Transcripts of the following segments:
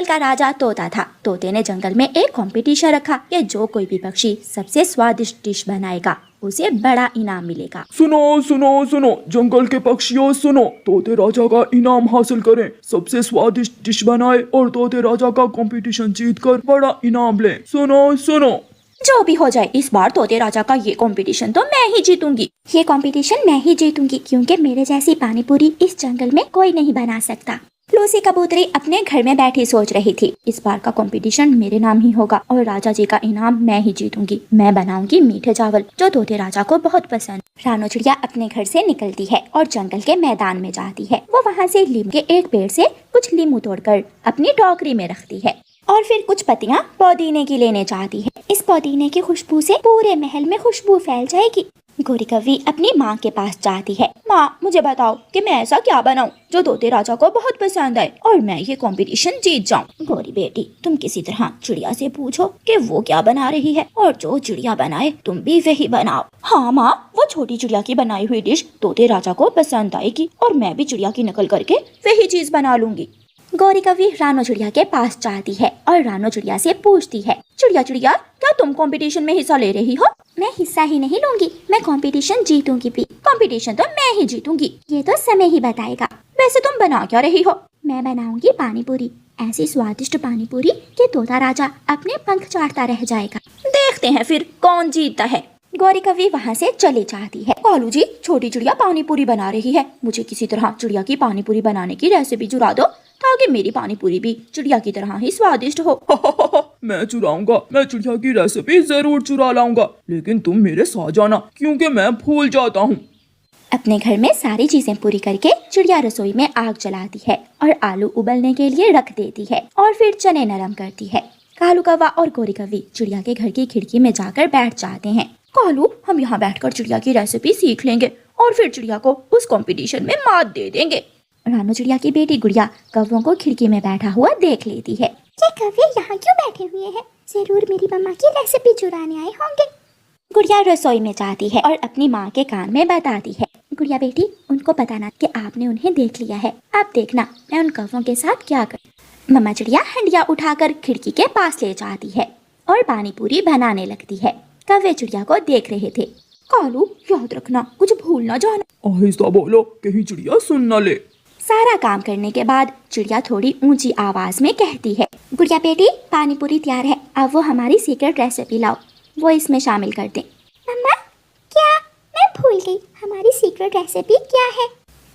जंगल का राजा तोता था। तोते ने जंगल में एक कंपटीशन रखा कि जो कोई भी पक्षी सबसे स्वादिष्ट डिश बनाएगा उसे बड़ा इनाम मिलेगा। सुनो सुनो सुनो जंगल के पक्षियों सुनो, तोते राजा का इनाम हासिल करें, सबसे स्वादिष्ट डिश बनाए और तोते राजा का कंपटीशन जीतकर बड़ा इनाम ले। सुनो सुनो। जो भी हो जाए, इस बार तोते राजा का ये कंपटीशन तो मैं ही जीतूंगी। ये कंपटीशन मैं ही जीतूंगी क्योंकि मेरे जैसी पानी पूरी इस जंगल में कोई नहीं बना सकता। लूसी कबूतरी अपने घर में बैठी सोच रही थी, इस बार का कंपटीशन मेरे नाम ही होगा और राजा जी का इनाम मैं ही जीतूंगी। मैं बनाऊंगी मीठे चावल जो तोते राजा को बहुत पसंद। रानो चिड़िया अपने घर से निकलती है और जंगल के मैदान में जाती है। वो वहाँ से लीम के एक पेड़ से कुछ लीमू तोड़कर अपनी टोकरी में रखती है और फिर कुछ पत्तियां पुदीने की लेने जाती है। इस पुदीने की खुशबू से पूरे महल में खुशबू फैल जाएगी। गोरी कौवी अपनी माँ के पास जाती है। माँ, मुझे बताओ कि मैं ऐसा क्या बनाऊं जो तोते राजा को बहुत पसंद आए और मैं ये कंपटीशन जीत जाऊं। गोरी बेटी, तुम किसी तरह चिड़िया से पूछो कि वो क्या बना रही है और जो चिड़िया बनाए तुम भी वही बनाओ। हाँ माँ, वो छोटी चिड़िया की बनाई हुई डिश तोते राजा को पसंद आएगी और मैं भी चिड़िया की नकल करके वही चीज बना लूंगी। गौरी कौवी रानो चिड़िया के पास जाती है और रानो चिड़िया से पूछती है, चिड़िया चिड़िया, क्या तुम कंपटीशन में हिस्सा ले रही हो? मैं हिस्सा ही नहीं लूंगी, मैं कंपटीशन जीतूंगी भी। कंपटीशन तो मैं ही जीतूंगी, ये तो समय ही बताएगा। वैसे तुम बना क्या रही हो? मैं बनाऊंगी पानी पूरी, ऐसी स्वादिष्ट पानी पूरी कि तोता राजा अपने पंख चाटता रह जाएगा। देखते हैं फिर कौन जीतता है। गौरी कौवी वहाँ से चली जाती है। कालू जी, छोटी चिड़िया पानी पूरी बना रही है, मुझे किसी तरह चिड़िया की पानी पूरी बनाने की रेसिपी चुरा दो ताकि मेरी पानी पूरी भी चिड़िया की तरह ही स्वादिष्ट हो। मैं चुराऊंगा, मैं चिड़िया की रेसिपी जरूर चुरा लाऊंगा, लेकिन तुम मेरे साथ जाना क्योंकि मैं भूल जाता हूँ। अपने घर में सारी चीजें पूरी करके चिड़िया रसोई में आग जलाती है और आलू उबलने के लिए रख देती है और फिर चने नरम करती है। कालू कौवा और गौरी कौवी चिड़िया के घर की खिड़की में जाकर बैठ जाते हैं। कालू, हम यहाँ बैठकर चिड़िया की रेसिपी सीख लेंगे और फिर चिड़िया को उस कंपटीशन में मात दे देंगे। रानो चिड़िया की बेटी गुड़िया कौवों को खिड़की में बैठा हुआ देख लेती है। ये कौवे यहाँ क्यों बैठे हुए हैं? जरूर मेरी मम्मा की रेसिपी चुराने आए होंगे। गुड़िया रसोई में जाती है और अपनी माँ के कान में बताती है, गुड़िया बेटी, उनको बताना कि आपने उन्हें देख लिया है। आप देखना मैं उन कौवों के साथ क्या कर। मम्मा चिड़िया हंडिया उठाकर खिड़की के पास ले जाती है और पानी पूरी बनाने लगती है। कौवे चिड़िया को देख रहे थे। कालू, याद रखना कुछ भूल ना जाना। आहिस्ता बोलो, कहीं चिड़िया सुन न ले। सारा काम करने के बाद चिड़िया थोड़ी ऊंची आवाज में कहती है, गुड़िया बेटी, पानी पूरी तैयार है, अब वो हमारी सीक्रेट रेसिपी लाओ, वो इसमें शामिल कर दें। मम्मा, क्या? मैं भूल गई, हमारी सीक्रेट रेसिपी क्या है?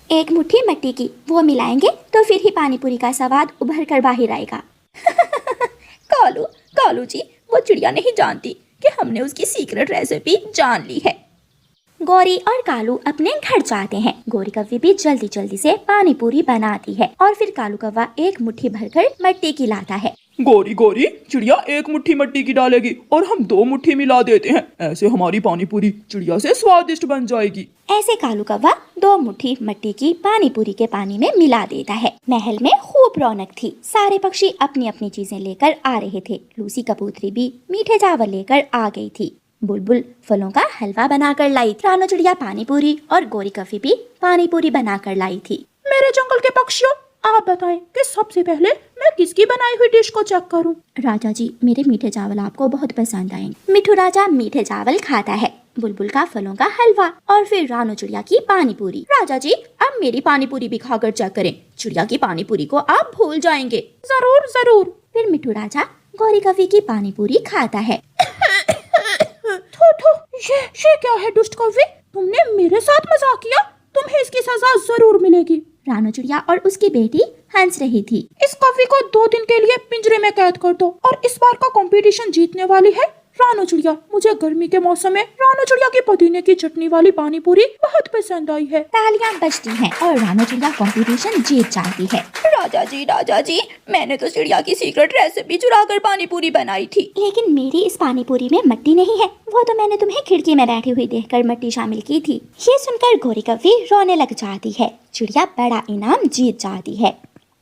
एक मुट्ठी मट्टी की, वो मिलाएंगे तो फिर ही पानी पूरी का स्वाद उभर कर बाहर आएगा। कालू, कालू जी, वो चिड़िया नहीं जानती कि हमने उसकी सीक्रेट रेसिपी जान ली है। गौरी और कालू अपने घर जाते हैं। गौरी कौवी भी जल्दी जल्दी से पानी पूरी बनाती है और फिर कालू कौवा एक मुट्ठी भरकर मट्टी की लाता है। गौरी गौरी, चिड़िया एक मुट्ठी मट्टी की डालेगी और हम 2 मुट्ठी मिला देते हैं, ऐसे हमारी पानी पूरी चिड़िया से स्वादिष्ट बन जाएगी। ऐसे कालू कौवा 2 मुट्ठी मट्टी की पानी पूरी के पानी में मिला देता है। महल में खूब रौनक थी। सारे पक्षी अपनी अपनी चीजें लेकर आ रहे थे। लूसी कबूतरी भी मीठे चावल लेकर आ गई थी। बुलबुल फलों का हलवा बनाकर लाई थी। रानो चिड़िया पानी पूरी और गौरी कौवी भी पानी पूरी बनाकर लाई थी। मेरे जंगल के पक्षियों, आप बताएं कि सबसे पहले मैं किसकी बनाई हुई डिश को चेक करूं? राजा जी, मेरे मीठे चावल आपको बहुत पसंद आएंगे। मिठू राजा मीठे चावल खाता है, बुलबुल का फलों का हलवा और फिर रानो चिड़िया की पानी पूरी। राजा जी, अब मेरी पानी पूरी भी खाकर चेक करें, चिड़िया की पानी पूरी को आप भूल जाएंगे। जरूर जरूर। फिर मिठू राजा गौरी कौवी की पानी पूरी खाता है। ये क्या है दुष्ट कौवे, तुमने मेरे साथ मजाक किया, तुम्हें इसकी सजा जरूर मिलेगी। रानो चिड़िया और उसकी बेटी हंस रही थी। इस कौवे को 2 दिन के लिए पिंजरे में कैद कर दो और इस बार का कंपटीशन जीतने वाली है रानो चिड़िया। मुझे गर्मी के मौसम में रानो चिड़िया की पुदीने की चटनी वाली पानी पूरी बहुत पसंद आई है। तालियां बजती हैं और रानो चिड़िया कंपटीशन जीत जाती है। राजा जी, मैंने तो चिड़िया की सीक्रेट रेसिपी चुरा कर पानी पूरी बनाई थी, लेकिन मेरी इस पानी पूरी में मट्टी नहीं है, वो तो मैंने तुम्हें खिड़की में बैठी हुई देखकर मट्टी शामिल की थी। ये सुनकर गौरी कौवी रोने लग जाती है। चिड़िया बड़ा इनाम जीत जाती है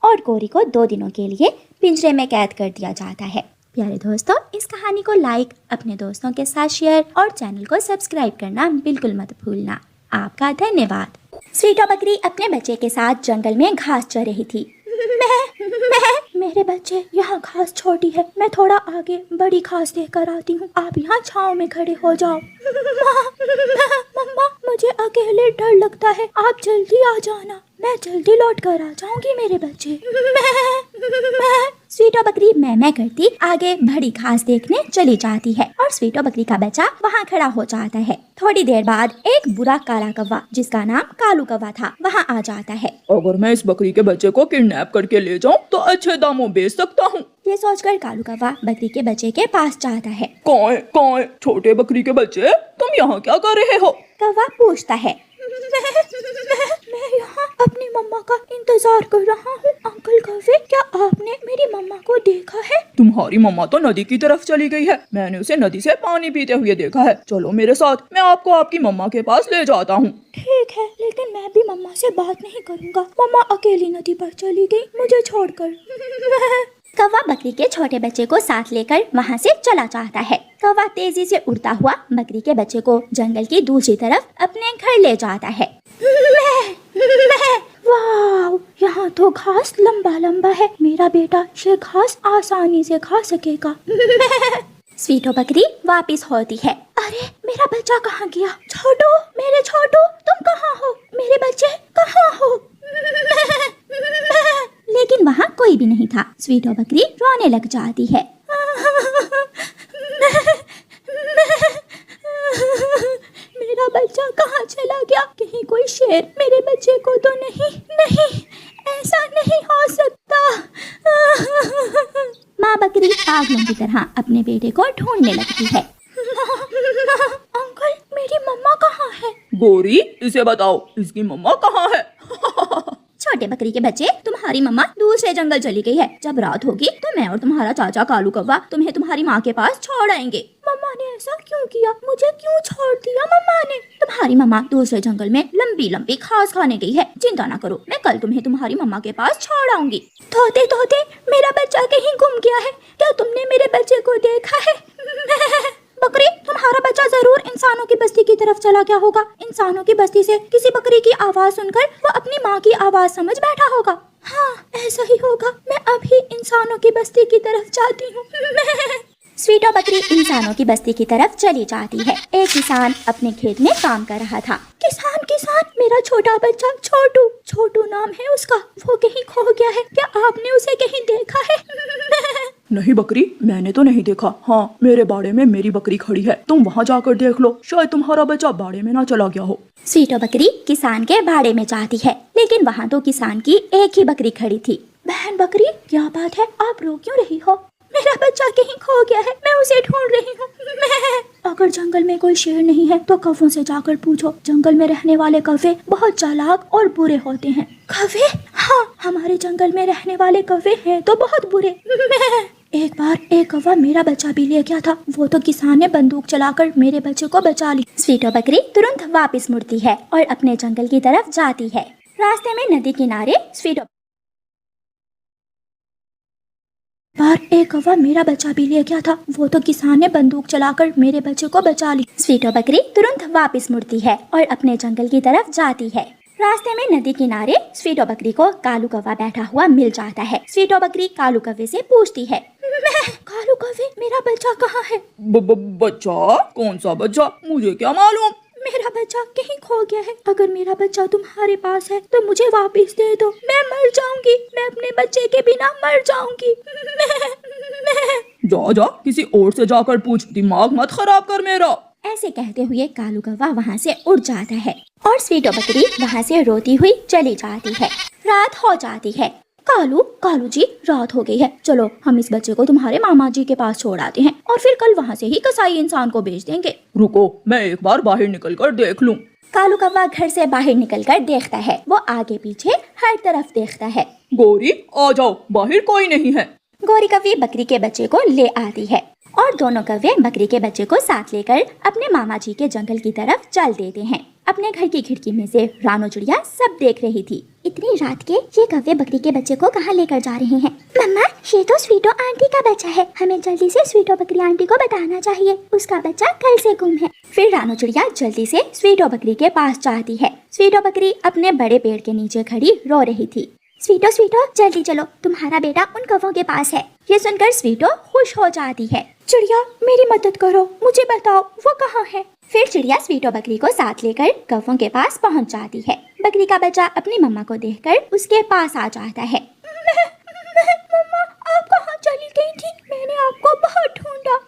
और गौरी को 2 दिनों के लिए पिंजरे में कैद कर दिया जाता है। प्यारे दोस्तों, इस कहानी को लाइक, अपने दोस्तों के साथ शेयर और चैनल को सब्सक्राइब करना बिल्कुल मत भूलना। आपका धन्यवाद। स्वीटा बकरी अपने बच्चे के साथ जंगल में घास चर रही थी। मैं मेरे बच्चे, यहाँ घास छोटी है, मैं थोड़ा आगे बड़ी घास देख कर आती हूँ, आप यहाँ छाँव में खड़े हो जाओ। मम्मा, मुझे अकेले डर लगता है, आप जल्दी आ जाना, मैं जल्दी लौट कर आ जाऊंगी मेरे बच्चे। मैं स्वीटो बकरी मैं करती आगे बड़ी घास देखने चली जाती है और स्वीटो बकरी का बच्चा वहाँ खड़ा हो जाता है। थोड़ी देर बाद एक बुरा काला कौवा जिसका नाम कालू कौवा था वहाँ आ जाता है। अगर मैं इस बकरी के बच्चे को किडनैप करके ले जाऊँ तो अच्छे दामों बेच सकता हूँ। ये सोचकर कालू कौवा बकरी के बच्चे के पास जाता है। कौन छोटे बकरी के बच्चे, तुम यहाँ क्या कर रहे हो? कौवा पूछता है। मैं यहाँ अपनी मम्मा का इंतजार कर रहा हूँ। अंकल कौवे, क्या आपने मेरी मम्मा को देखा है? तुम्हारी मम्मा तो नदी की तरफ चली गई है, मैंने उसे नदी से पानी पीते हुए देखा है। चलो मेरे साथ, मैं आपको आपकी मम्मा के पास ले जाता हूँ। ठीक है, लेकिन मैं भी मम्मा से बात नहीं करूँगा। मम्मा अकेली नदी पर चली गई मुझे छोड़कर। कौवा बकरी के छोटे बच्चे को साथ लेकर वहाँ से चला जाता है। कौवा तेजी से उड़ता हुआ बकरी के बच्चे को जंगल की दूसरी तरफ अपने घर ले जाता है। वाह, यहाँ तो घास लंबा लंबा है, मेरा बेटा ये घास आसानी से खा सकेगा। स्वीटो बकरी वापस होती है। अरे मेरा बच्चा कहाँ गया? छोटू, मेरे छोटू, तुम कहाँ हो? मेरे बच्चे कहाँ हो? लेकिन वहाँ कोई भी नहीं था। स्वीटो बकरी रोने लग जाती है। मेरा बच्चा कहाँ चला गया? कहीं कोई शेर मेरे बच्चे को तो नहीं? ऐसा नहीं हो सकता। माँ बकरी पागलों की तरह अपने बेटे को ढूंढने लगती है। अंकल, मेरी मम्मा कहाँ है? गोरी, इसे बताओ, इसकी मम्मा कहाँ है? छोटे बकरी के बच्चे, तुम्हारी मम्मा दूसरे जंगल चली गई है। जब रात होगी तो मैं और तुम्हारा चाचा कालू कौवा तुम्हें तुम्हारी माँ के पास छोड़ आएंगे। मम्मा ने ऐसा क्यों किया? मुझे क्यों छोड़ दिया मम्मा ने? तुम्हारी मम्मा दूसरे जंगल में लंबी लंबी घास खाने गई है। चिंता ना करो, मैं कल तुम्हें तुम्हारी मम्मा के पास छोड़ आऊंगी। तोते तोते, मेरा बच्चा कहीं गुम गया है, क्या तुमने मेरे बच्चे को देखा है? बकरी, तुम्हारा बच्चा जरूर इंसानों की बस्ती की तरफ चला गया होगा। इंसानों की बस्ती से किसी बकरी की आवाज सुनकर वो अपनी माँ की आवाज समझ बैठा होगा। हाँ, ऐसा ही होगा। मैं अभी इंसानों की बस्ती की तरफ जाती हूँ। स्वीटो बकरी इंसानों की बस्ती की तरफ चली जाती है। एक किसान अपने खेत में काम कर रहा था। किसान, मेरा छोटा बच्चा छोटू नाम है उसका, वो कहीं खो गया है। क्या आपने उसे कहीं देखा है? नहीं बकरी, मैंने तो नहीं देखा। हाँ, मेरे बाड़े में मेरी बकरी खड़ी है, तुम वहाँ जाकर देख लो, शायद तुम्हारा बच्चा बाड़े में ना चला गया हो। स्वीटो बकरी किसान के बाड़े में जाती है, लेकिन वहाँ तो किसान की एक ही बकरी खड़ी थी। बहन बकरी, क्या बात है, आप रो क्यों रही हो? मेरा बच्चा कहीं खो गया है, मैं उसे ढूंढ रही हूँ। अगर जंगल में कोई शेर नहीं है तो कौवों से जाकर पूछो। जंगल में रहने वाले कौवे बहुत चालाक और बुरे होते हैं। कौवे? हाँ, हमारे जंगल में रहने वाले कौवे हैं तो बहुत बुरे। एक बार एक कौवा मेरा बच्चा भी ले गया था, वो तो किसान ने बंदूक चलाकर मेरे बच्चे को बचा ली। स्वीटो बकरी तुरंत वापस मुड़ती है और अपने जंगल की तरफ जाती है। रास्ते में नदी किनारे स्वीटो बार एक कौवा मेरा बच्चा भी ले गया था, वो तो किसान ने बंदूक चलाकर मेरे बच्चे को बचा ली। स्वीटो बकरी तुरंत वापस मुड़ती है और अपने जंगल की तरफ जाती है। रास्ते में नदी किनारे स्वीटो बकरी को कालू कौवा बैठा हुआ मिल जाता है। स्वीटो बकरी कालू कौवे से पूछती है, कालू कौवे, मेरा बच्चा कहाँ है? बच्चा? कौन सा बच्चा? मुझे क्या मालूम। मेरा बच्चा कहीं खो गया है। अगर मेरा बच्चा तुम्हारे पास है तो मुझे वापस दे दो, मैं मर जाऊंगी, मैं अपने बच्चे के बिना मर जाऊंगी। जा किसी और से जाकर पूछ, दिमाग मत खराब कर मेरा। ऐसे कहते हुए कालू कौवा वहाँ से उड़ जाता है और स्वीटो बकरी वहाँ से रोती हुई चली जाती है। रात हो जाती है। कालू जी, रात हो गई है, चलो हम इस बच्चे को तुम्हारे मामा जी के पास छोड़ आते हैं और फिर कल वहाँ से ही कसाई इंसान को बेच देंगे। रुको, मैं एक बार बाहर निकल कर देख लूं। कालू कौवा घर से बाहर निकलकर देखता है। वो आगे पीछे हर तरफ देखता है। गोरी, आ जाओ, बाहर कोई नहीं है। गोरी कौवे बकरी के बच्चे को ले आती है और दोनों कौवे बकरी के बच्चे को साथ लेकर अपने मामा जी के जंगल की तरफ चल देते हैं। अपने घर की खिड़की में से रानो चिड़िया सब देख रही थी। इतनी रात के ये कौवे बकरी के बच्चे को कहाँ लेकर जा रहे हैं? मम्मा, ये तो स्वीटो आंटी का बच्चा है, हमें जल्दी से स्वीटो बकरी आंटी को बताना चाहिए, उसका बच्चा कल से गुम है। फिर रानो चिड़िया जल्दी से स्वीटो बकरी के पास जाती है। स्वीटो बकरी अपने बड़े पेड़ के नीचे खड़ी रो रही थी। स्वीटो स्वीटो जल्दी चलो, तुम्हारा बेटा उन कौवों के पास है। ये सुनकर स्वीटो खुश हो जाती है। चिड़िया मेरी मदद करो, मुझे बताओ वो कहाँ है। फिर चिड़िया स्वीटो बकरी को साथ लेकर कौवों के पास पहुँच जाती है। बकरी का बच्चा अपनी मम्मा को देखकर उसके पास आ जाता है। मम्मा आप कहाँ चली गई थी? मैंने आपको बहुत ढूंढा।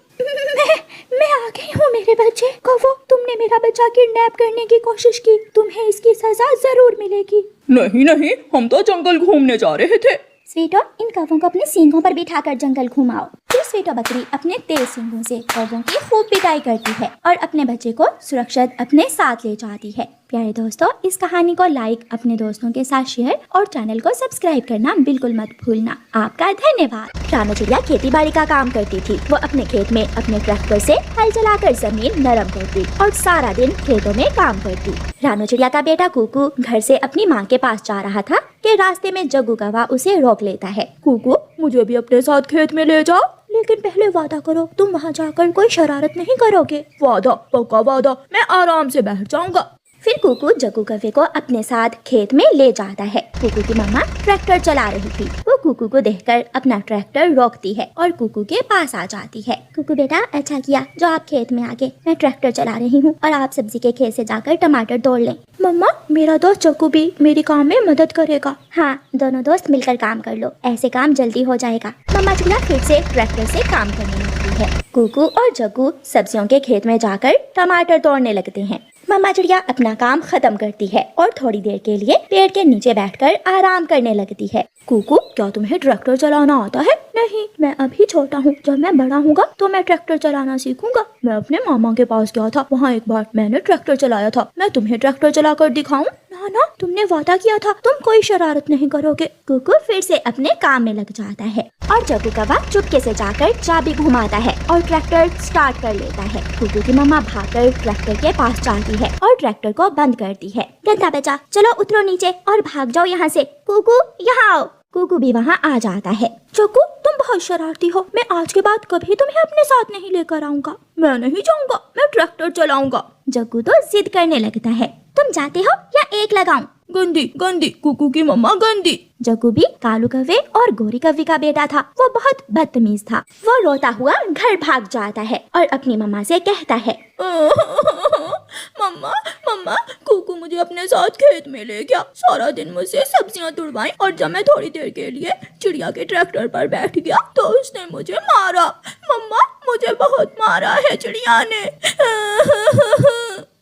मैं आ गई हूँ मेरे बच्चे। कौवो तुमने मेरा बच्चा किडनैप करने की कोशिश की, तुम्हें इसकी सजा जरूर मिलेगी। नहीं नहीं, हम तो जंगल घूमने जा रहे थे। स्वीटो इन कौवों को अपने सींगों पर बिठाकर जंगल घुमाओ। फिर स्वीटो बकरी अपने तेज सींगों से कौवों की खूब पिटाई करती है और अपने बच्चे को सुरक्षित अपने साथ ले जाती है। प्यारे दोस्तों, इस कहानी को लाइक, अपने दोस्तों के साथ शेयर और चैनल को सब्सक्राइब करना बिल्कुल मत भूलना। आपका धन्यवाद। रानू चिड़िया खेती बाड़ी का काम करती थी। वो अपने खेत में अपने ट्रैक्टर से हल चलाकर जमीन नरम करती और सारा दिन खेतों में काम करती। रानू चिड़िया का बेटा कुकू घर से अपनी माँ के पास जा रहा था कि रास्ते में जग्गू कौवा उसे रोक लेता है। कुकू मुझे भी अपने साथ खेत में ले जाओ। लेकिन पहले वादा करो तुम वहाँ जाकर कोई शरारत नहीं करोगे। वादा, पक्का वादा, मैं आराम से बैठ जाऊंगा। फिर कुकू जग्गू कौवे को अपने साथ खेत में ले जाता है। कुकू की मम्मा ट्रैक्टर चला रही थी। वो कुकू को देखकर अपना ट्रैक्टर रोकती है और कुकू के पास आ जाती है। कुकू बेटा अच्छा किया जो आप खेत में आ गए। मैं ट्रैक्टर चला रही हूँ और आप सब्जी के खेत से जाकर टमाटर तोड़ लें। मम्मा मेरा दोस्त जग्गू भी मेरी काम में मदद करेगा। हाँ, दोनों दोस्त मिलकर काम कर लो, ऐसे काम जल्दी हो जाएगा। मम्मा चिड़िया फिर से ट्रैक्टर से काम करने लगती है। कुकू और जग्गू सब्जियों के खेत में जाकर टमाटर तोड़ने लगते हैं। मम्मा चिड़िया अपना काम खत्म करती है और थोड़ी देर के लिए पेड़ के नीचे बैठकर आराम करने लगती है। कुकू क्या तुम्हें ट्रैक्टर चलाना आता है? नहीं, मैं अभी छोटा हूँ, जब मैं बड़ा हूँगा तो मैं ट्रैक्टर चलाना सीखूंगा। मैं अपने मामा के पास गया था, वहाँ एक बार मैंने ट्रैक्टर चलाया था। मैं तुम्हें ट्रैक्टर चलाकर दिखाऊं? ना, तुमने वादा किया था तुम कोई शरारत नहीं करोगे। कुकू फिर से अपने काम में लग जाता है और जग्गू कौवा चुपके से जाकर चाबी घुमाता है और ट्रैक्टर स्टार्ट कर लेता है। कुकू की मम्मा भागकर ट्रैक्टर के पास जाती है और ट्रैक्टर को बंद करती है। गंदा बच्चा, चलो उतरो नीचे और भाग जाओ यहाँ से। कुकू यहाँ आओ। कुकू भी वहाँ आ जाता है। जग्गू तुम बहुत शरारती हो, मैं आज के बाद कभी तुम्हें अपने साथ नहीं लेकर आऊंगा। मैं नहीं जाऊंगा, मैं ट्रैक्टर चलाऊंगा। जग्गू तो जिद करने लगता है। तुम जाते हो या एक लगाऊं? गंदी गंदी, कुकू की मम्मा गंदी। जग्गू भी कालू कौवे और गोरी कौवी का बेटा था। वो बहुत बदतमीज था। वो रोता हुआ घर भाग जाता है और अपनी मम्मा से कहता है, मम्मा मम्मा, कुकू मुझे अपने साथ खेत में ले गया। सारा दिन मुझसे सब्जियां तुड़वाई और जब मैं थोड़ी देर के लिए चिड़िया के ट्रैक्टर पर बैठ गया तो उसने मुझे मारा। मम्मा मुझे बहुत मारा है चिड़िया ने।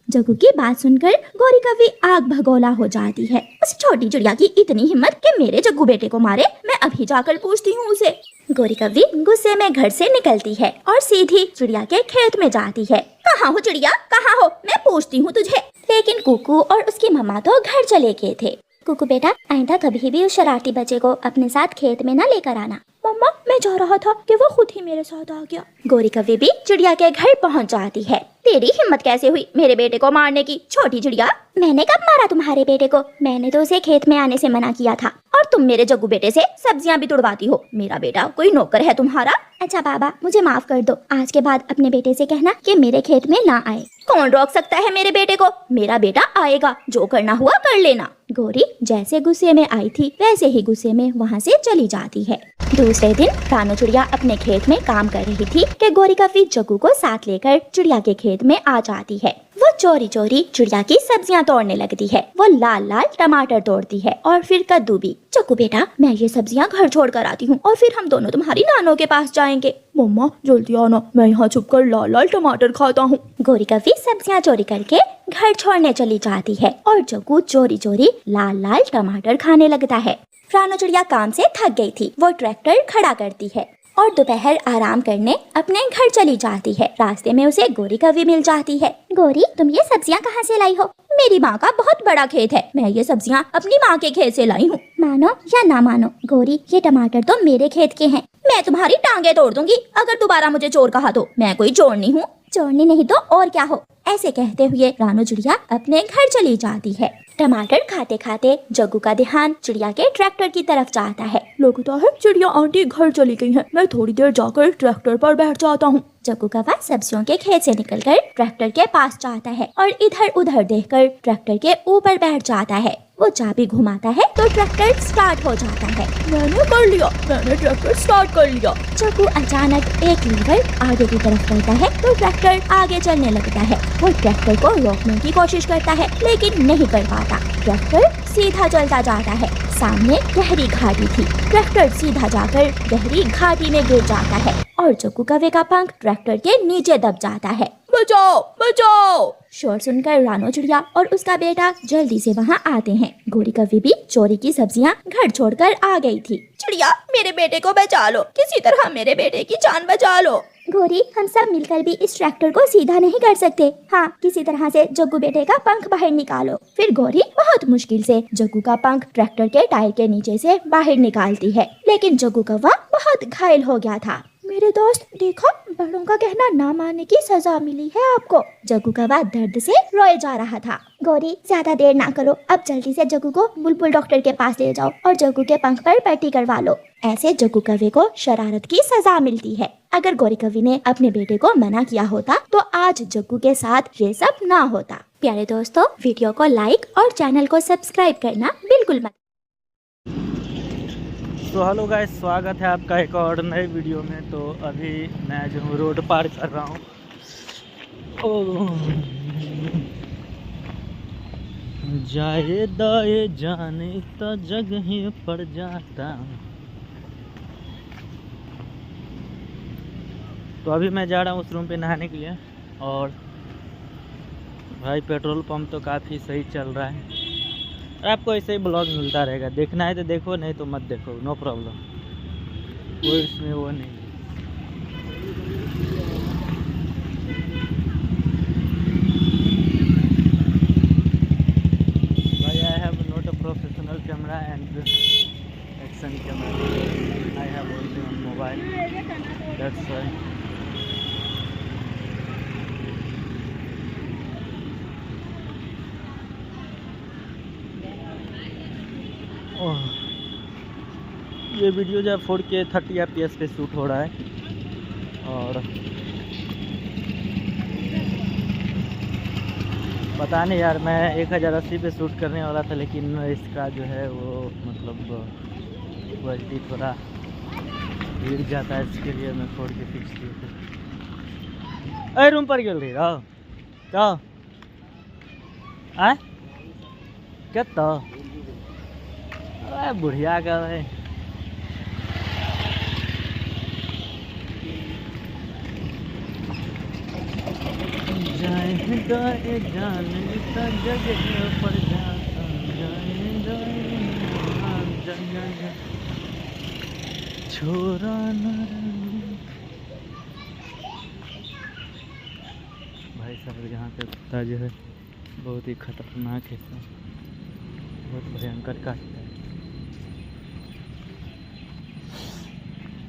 जग्गू की बात सुनकर गोरी कौवी आग भगोला हो जाती है। उस छोटी चिड़िया की इतनी हिम्मत कि मेरे जग्गू बेटे को मारे। मैं अभी जाकर पूछती हूँ उसे। गोरी कौवी गुस्से में घर से निकलती है और सीधी चिड़िया के खेत में जाती है। कहाँ हो चिड़िया, कहाँ हो? मैं पूछती हूँ तुझे। लेकिन कुकू और उसकी मम्मा तो घर चले गए थे। कुकू बेटा, आइंदा कभी भी उस शरारती बच्चे को अपने साथ खेत में न लेकर आना। मम्मा मैं जा रहा था कि वो खुद ही मेरे साथ आ गया। गोरी कौवी भी चिड़िया के घर पहुंच जाती है। तेरी हिम्मत कैसे हुई मेरे बेटे को मारने की, छोटी चिड़िया? मैंने कब मारा तुम्हारे बेटे को? मैंने तो उसे खेत में आने से मना किया था। और तुम मेरे जग्गू बेटे से सब्जियां भी तुड़वाती हो। मेरा बेटा कोई नौकर है तुम्हारा? अच्छा बाबा, मुझे माफ कर दो। आज के बाद अपने बेटे से कहना कि मेरे खेत में ना आए। कौन रोक सकता है मेरे बेटे को? मेरा बेटा आएगा, जो करना हुआ कर लेना। गोरी जैसे गुस्से में आई थी वैसे ही गुस्से में वहाँ से चली जाती है। दूसरे दिन रानू चिड़िया अपने खेत में काम कर रही थी कि गोरी कौवी जग्गू को साथ लेकर चिड़िया के खेत में आ जाती है। वो चोरी चोरी चिड़िया की सब्जियां तोड़ने लगती है। वो लाल लाल टमाटर तोड़ती है और फिर कद्दू भी। जग्गू बेटा, मैं ये सब्जियां घर छोड़ कर आती हूँ और फिर हम दोनों तुम्हारी नानों के पास जाएंगे। मम्मा जल्दी आना, मैं यहाँ छुपकर लाल लाल टमाटर खाता हूँ। गोरी कौवी सब्जियां चोरी करके घर छोड़ने चली जाती है और जग्गू चोरी चोरी लाल लाल टमाटर खाने लगता है। रानू चिड़िया काम से थक गई थी। वो ट्रैक्टर खड़ा करती है और दोपहर आराम करने अपने घर चली जाती है। रास्ते में उसे गोरी कौवी मिल जाती है। गोरी, तुम ये सब्जियां कहाँ से लाई हो? मेरी माँ का बहुत बड़ा खेत है, मैं ये सब्जियां अपनी माँ के खेत से लाई हूँ। मानो या ना मानो गोरी, ये टमाटर तो मेरे खेत के हैं। मैं तुम्हारी टांगे तोड़ दूंगी अगर दोबारा मुझे चोर कहा तो। मैं कोई चोर नहीं हूँ। चोरनी नहीं तो और क्या हो? ऐसे कहते हुए रानू चिड़िया अपने घर चली जाती है। टमाटर खाते खाते जग्गू का ध्यान चिड़िया के ट्रैक्टर की तरफ जाता है। लगता है चिड़िया आंटी घर चली गई हैं। मैं थोड़ी देर जाकर ट्रैक्टर पर बैठ जाता हूँ। जग्गू कौवा सब्जियों के खेत से निकलकर ट्रैक्टर के पास जाता है और इधर उधर देखकर ट्रैक्टर के ऊपर बैठ जाता है। वो चाबी घुमाता है तो ट्रैक्टर स्टार्ट हो जाता है। मैंने कर लिया, मैंने ट्रैक्टर स्टार्ट कर लिया। जग्गू अचानक एक लीवर आगे की तरफ करता है तो ट्रैक्टर आगे चलने लगता है। वो ट्रैक्टर को रोकने की कोशिश करता है लेकिन नहीं कर पाता। ट्रैक्टर सीधा चलता जाता है। सामने गहरी घाटी थी। ट्रैक्टर सीधा जाकर गहरी घाटी में गिर जाता है और जग्गू कौवे का पंख ट्रैक्टर के नीचे दब जाता है। बचाओ बचाओ। शोर सुनकर रानो चिड़िया और उसका बेटा जल्दी से वहाँ आते हैं। गोरी कौवी भी चोरी की सब्जियाँ घर छोड़कर आ गई थी। चिड़िया, मेरे बेटे को बचा लो, किसी तरह मेरे बेटे की जान बचा लो। गोरी, हम सब मिलकर भी इस ट्रैक्टर को सीधा नहीं कर सकते। हाँ, किसी तरह से जग्गू बेटे का पंख बाहर निकालो। फिर गोरी बहुत मुश्किल से जग्गू का पंख ट्रैक्टर के टायर के नीचे से बाहर निकालती है, लेकिन जग्गू कौवा बहुत घायल हो गया था। मेरे दोस्त, देखो, बड़ों का कहना ना मानने की सजा मिली है आपको। जग्गू कौवा दर्द से रोए जा रहा था। गोरी, ज्यादा देर ना करो, अब जल्दी से जग्गू को बुलबुल डॉक्टर के पास ले जाओ और जग्गू के पंख पर पट्टी करवा लो। ऐसे जग्गू कौवे को शरारत की सजा मिलती है। अगर गोरी कौवी ने अपने बेटे को मना किया होता तो आज जग्गू के साथ ये सब ना होता। प्यारे दोस्तों, वीडियो को लाइक और चैनल को सब्सक्राइब करना बिल्कुल मत। तो हेलो गाइस, स्वागत है आपका एक और नए वीडियो में। तो अभी मैं जो हूँ रोड पार कर रहा हूँ। जाए दाए जाने तो जगह पड़ जाता। तो अभी मैं जा रहा हूँ उस रूम पे नहाने के लिए। और भाई पेट्रोल पंप तो काफ़ी सही चल रहा है। आपको ऐसे ही ब्लॉग मिलता रहेगा, देखना है तो देखो, नहीं तो मत देखो, नो प्रॉब्लम, कोई इसमें वो नहीं। भाई I have not a professional camera and action camera, I have only on mobile, that's why. ये वीडियो जो 4K 30 FPS पे शूट हो रहा है। और पता नहीं यार, मैं 1080 पे शूट करने वाला था, लेकिन इसका जो है वो मतलब क्वालिटी थोड़ा गिर जाता है, इसके लिए मैं 4K फिक्स किया। अरे रूम पर गिर रही रहो क्या आए क्या तो बुढ़िया कर रहे। छोरा भाई साहब, यहाँ पे कुत्ता जो है बहुत ही खतरनाक है, बहुत भयंकर काटता है।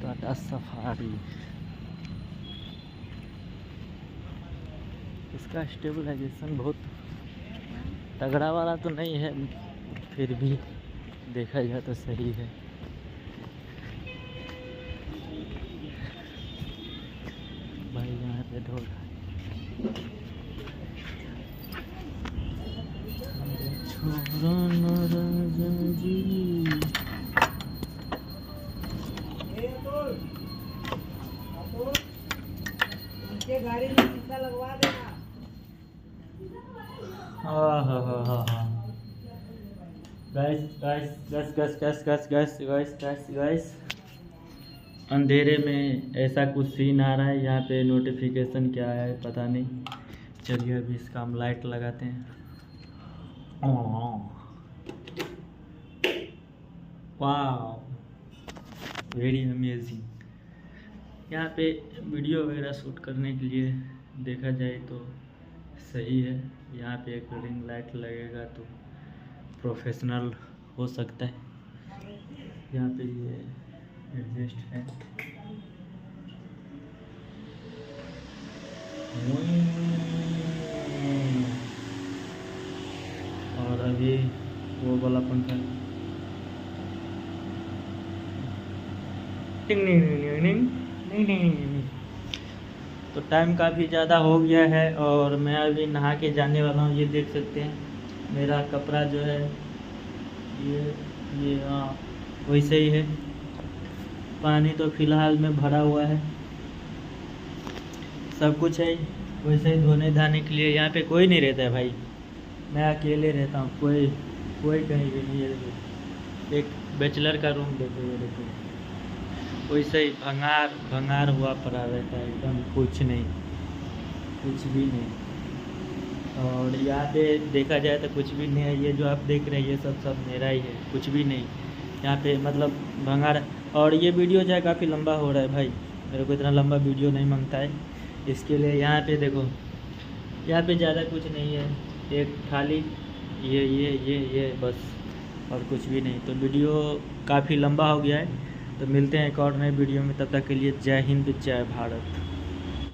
टाटा सफारी, इसका स्टेबलाइजेशन बहुत तगड़ा वाला तो नहीं है, फिर भी देखा जाए तो सही है। भाई यहाँ पे ढोल छोरा नाराज जी। गाड़ी में शीशा लगवा देना। गाइस, अंधेरे में ऐसा कुछ सीन आ रहा है। यहाँ पे नोटिफिकेशन क्या है पता नहीं। चलिए अभी इसका हम लाइट लगाते हैं। वाह, वेरी अमेजिंग। यहाँ पे वीडियो वगैरह शूट करने के लिए देखा जाए तो सही है। यहाँ पे एक रिंग लाइट लगेगा तो प्रोफेशनल हो सकता है। यहाँ पे ये एडजस्ट है। और अभी वो वाला पंखा नहीं। तो टाइम काफ़ी ज़्यादा हो गया है और मैं अभी नहा के जाने वाला हूँ। ये देख सकते हैं मेरा कपड़ा जो है ये हाँ वैसे ही है। पानी तो फिलहाल में भरा हुआ है, सब कुछ है वैसे ही। धोने धाने के लिए यहाँ पे कोई नहीं रहता है भाई, मैं अकेले रहता हूँ, कोई कहीं भी नहीं है। एक बैचलर का रूम देखो, ये देखो वैसे ही भंगार हुआ पड़ा रहता है एकदम, कुछ नहीं, कुछ भी नहीं। और यहाँ पे देखा जाए तो कुछ भी नहीं है, ये जो आप देख रहे हैं ये सब मेरा ही है, कुछ भी नहीं यहाँ पे, मतलब भंगार। और ये वीडियो जो है काफ़ी लंबा हो रहा है भाई, मेरे को इतना लंबा वीडियो नहीं मांगता है, इसके लिए यहाँ पे देखो, यहाँ पे ज़्यादा कुछ नहीं है, एक खाली ये बस, और कुछ भी नहीं। तो वीडियो काफ़ी लंबा हो गया है, तो मिलते हैं एक और नए वीडियो में, तब तक के लिए जय हिंद जय भारत।